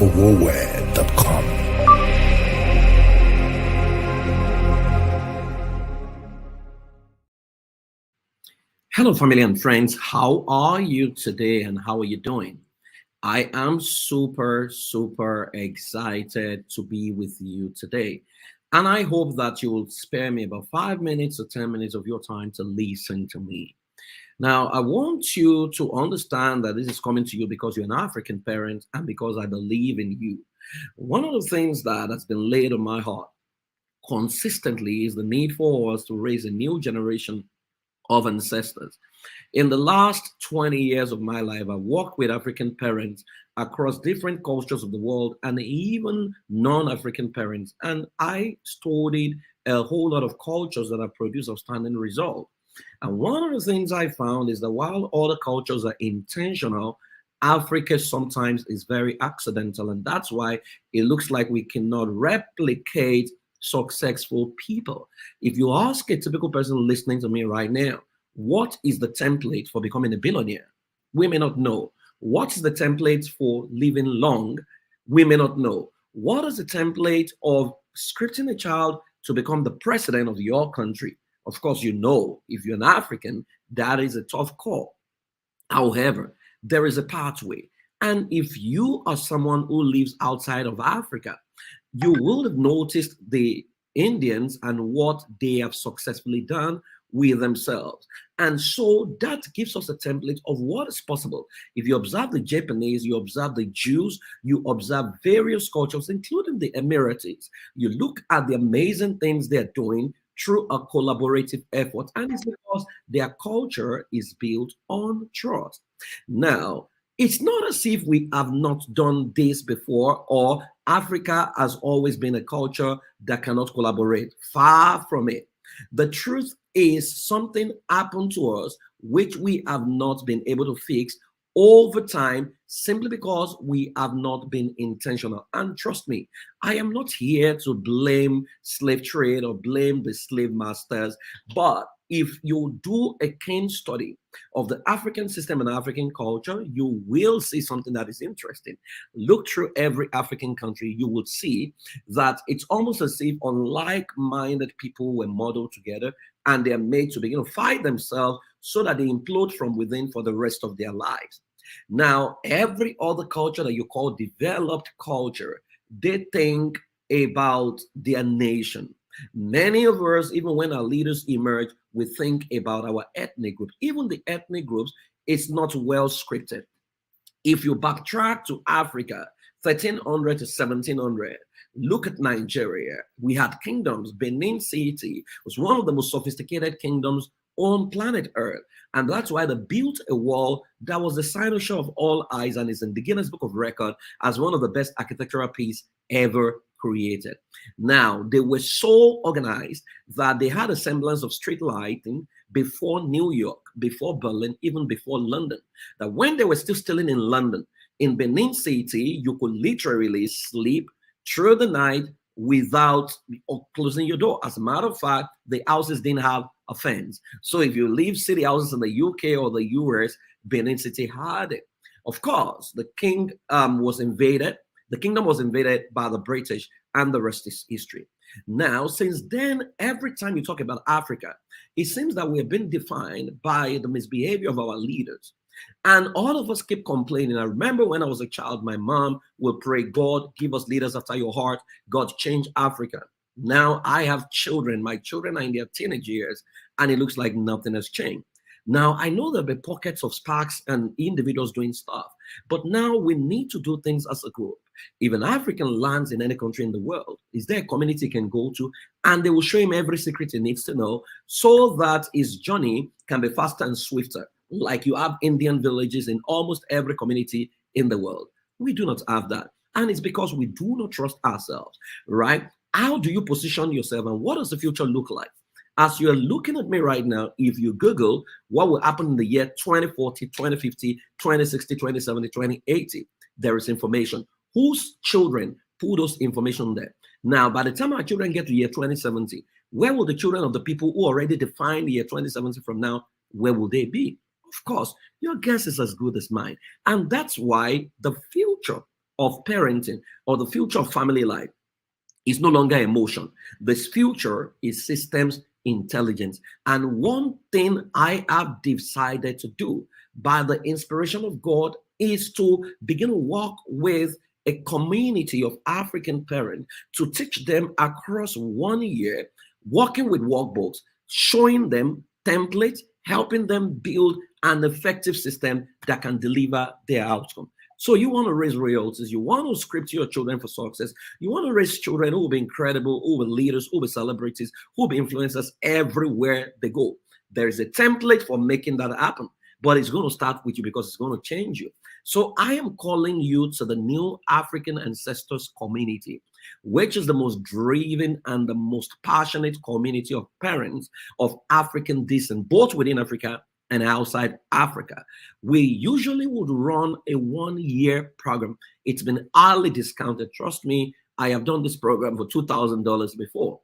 www.afrowoware.com. Hello, family and friends. How are you today and how are you doing? I am super excited to be with you today. And I hope that you will spare me about 5 minutes or 10 minutes of your time to listen to me. Now, I want you to understand that this is coming to you because you're an African parent and because I believe in you. One of the things that has been laid on my heart consistently is the need for us to raise a new generation of ancestors. In the last 20 years of my life, I've worked with African parents across different cultures of the world and even non-African parents. And I studied a whole lot of cultures that have produced outstanding results. And one of the things I found is that while other cultures are intentional, Africa sometimes is very accidental. And that's why it looks like we cannot replicate successful people. If you ask a typical person listening to me right now, what is the template for becoming a billionaire? We may not know. What is the template for living long? We may not know. What is the template of scripting a child to become the president of your country? Of course, you know, if you're an African, that is a tough call. However, there is a pathway. And if you are someone who lives outside of Africa, you will have noticed the Indians and what they have successfully done with themselves. And so that gives us a template of what is possible. If you observe the Japanese, you observe the Jews, you observe various cultures, including the Emiratis, you look at the amazing things they're doing through a collaborative effort. And it's because their culture is built on trust. Now, it's not as if we have not done this before or Africa has always been a culture that cannot collaborate. Far from it. The truth is something happened to us which we have not been able to fix over time simply because we have not been intentional. And trust me, I am not here to blame slave trade or blame the slave masters, but if you do a keen study of the African system and African culture, you will see something that is interesting. Look through every African country, you will see that it's almost as if unlike-minded people were modeled together and they are made to begin to fight themselves so that they implode from within for the rest of their lives. Now, every other culture that you call developed culture, they think about their nation. Many of us, even when our leaders emerge, we think about our ethnic group. Even the ethnic groups, it's not well scripted. If you backtrack to Africa, 1300 to 1700, look at Nigeria. We had kingdoms. Benin City was one of the most sophisticated kingdoms on planet Earth. And that's why they built a wall that was the cynosure of all eyes and is in the Guinness Book of Record as one of the best architectural pieces ever created. Now, they were so organized that they had a semblance of street lighting before New York, before Berlin, even before London. That when they were still stealing in London, in Benin City, you could literally sleep through the night without closing your door. As a matter of fact, the houses didn't have a fence. So if you leave city houses in the UK or the US, Benin City had it. Of course, the king was invaded. The kingdom was invaded by the British, and the rest is history. Now, since then, every time you talk about Africa, it seems that we have been defined by the misbehavior of our leaders. And all of us keep complaining. I remember when I was a child, my mom would pray, God, give us leaders after your heart. God, change Africa. Now I have children. My children are in their teenage years, and it looks like nothing has changed. Now, I know there'll be pockets of sparks and individuals doing stuff, but now we need to do things as a group. If an African lands in any country in the world, is there a community he can go to? And they will show him every secret he needs to know so that his journey can be faster and swifter. Like you have Indian villages in almost every community in the world. We do not have that. And it's because we do not trust ourselves, right? How do you position yourself and what does the future look like? As you're looking at me right now, if you Google what will happen in the year 2040, 2050, 2060, 2070, 2080, there is information. Whose children put those information there? Now, by the time our children get to year 2070, where will the children of the people who already defined the year 2070 from now, where will they be? Of course, your guess is as good as mine. And that's why the future of parenting or the future of family life is no longer emotion. This future is systems intelligence. And one thing I have decided to do by the inspiration of God is to begin to work with a community of African parents to teach them across 1 year, working with workbooks, showing them templates, helping them build an effective system that can deliver their outcome. So you want to raise royalties, you want to script your children for success, you want to raise children who will be incredible, who will be leaders, who will be celebrities, who will be influencers everywhere they go. There is a template for making that happen, but it's going to start with you because it's going to change you. So I am calling you to the new African Ancestors community, which is the most driven and the most passionate community of parents of African descent, both within Africa and outside Africa. We usually would run a 1 year program. It's been highly discounted. Trust me, I have done this program for $2,000 before.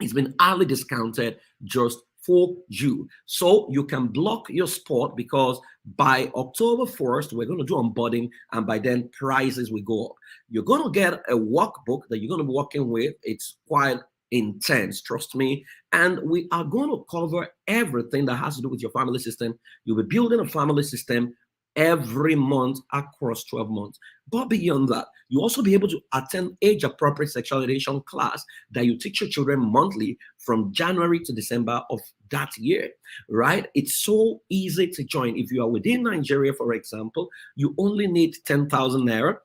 It's been highly discounted just for you. So you can block your spot because by October 1st, we're going to do onboarding, and by then prices will go up. You're going to get a workbook that you're going to be working with. It's quite intense, trust me. And we are going to cover everything that has to do with your family system. You'll be building a family system every month across 12 months. But beyond that, you also be able to attend age-appropriate sexual education class that you teach your children monthly from January to December of that year, right? It's so easy to join. If you are within Nigeria, for example, you only need 10,000 naira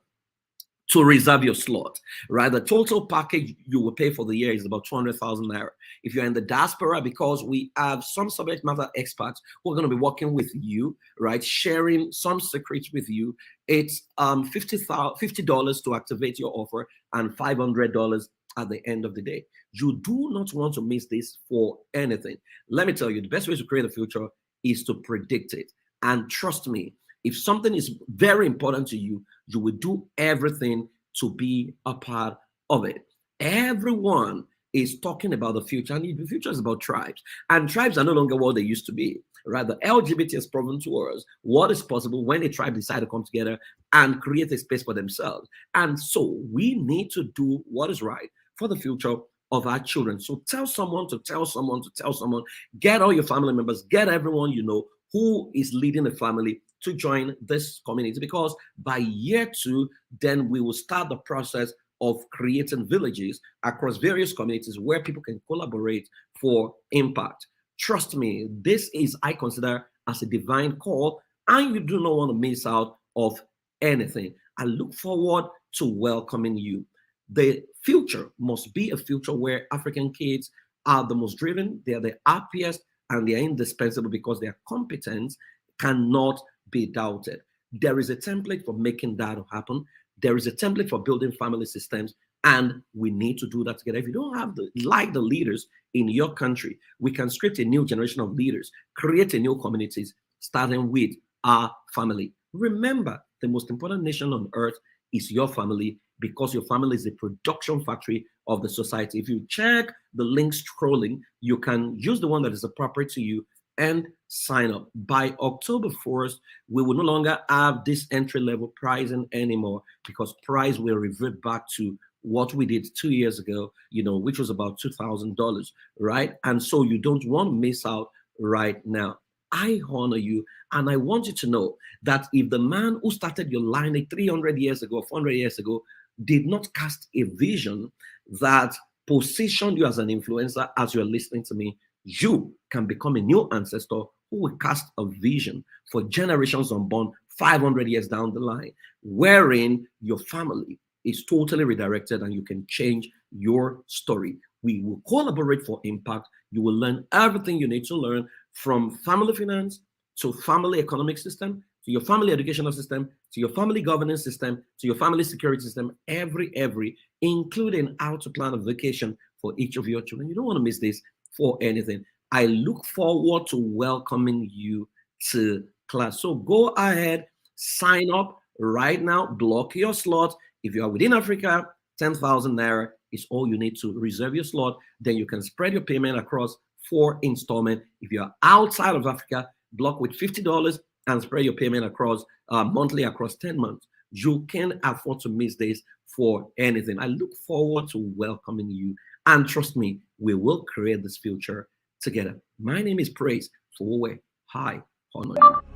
to reserve your slot, right? The total package you will pay for the year is about 200,000 naira. If you're in the diaspora, because we have some subject matter experts who are going to be working with you, right? Sharing some secrets with you. It's $50 to activate your offer and $500 at the end of the day. You do not want to miss this for anything. Let me tell you, the best way to create a future is to predict it. And trust me, if something is very important to you, you will do everything to be a part of it. Everyone is talking about the future, and the future is about tribes. And tribes are no longer what they used to be, right? The LGBT has proven to us what is possible when a tribe decide to come together and create a space for themselves. And so we need to do what is right for the future of our children. So tell someone to tell someone to tell someone, get all your family members, get everyone you know who is leading a family to join this community, because by year 2, then we will start the process of creating villages across various communities where people can collaborate for impact. Trust me, this is, I consider, as a divine call, and you do not want to miss out of anything. I look forward to welcoming you. The future must be a future where African kids are the most driven, they are the happiest, and they are indispensable because their competence cannot be doubted. There is a template for making that happen. There is a template for building family systems, and we need to do that together. If you don't have the leaders in your country, we can script a new generation of leaders, create a new communities, starting with our family. Remember, the most important nation on earth is your family, because your family is the production factory of the society. If you check the link scrolling, you can use the one that is appropriate to you and sign up. By October 1st, we will no longer have this entry-level pricing anymore, because price will revert back to what we did 2 years ago, which was about $2,000, right? And so you don't want to miss out right now. I honor you, and I want you to know that if the man who started your line 300 years ago, 400 years ago, did not cast a vision that positioned you as an influencer, as you're listening to me, you can become a new ancestor who will cast a vision for generations unborn 500 years down the line, wherein your family is totally redirected and you can change your story. We will collaborate for impact. You will learn everything you need to learn, from family finance to family economic system, to your family educational system, to your family governance system, to your family security system, every, including how to plan a vacation for each of your children. You don't want to miss this for anything. I look forward to welcoming you to class. So go ahead, sign up right now, block your slot. If you are within Africa, 10,000 naira is all you need to reserve your slot. Then you can spread your payment across 4 installments. If you are outside of Africa, block with $50 and spread your payment across monthly across 10 months. You can't afford to miss this for anything. I look forward to welcoming you. And trust me, we will create this future together. My name is Praise. Forward. Hi. Honor you.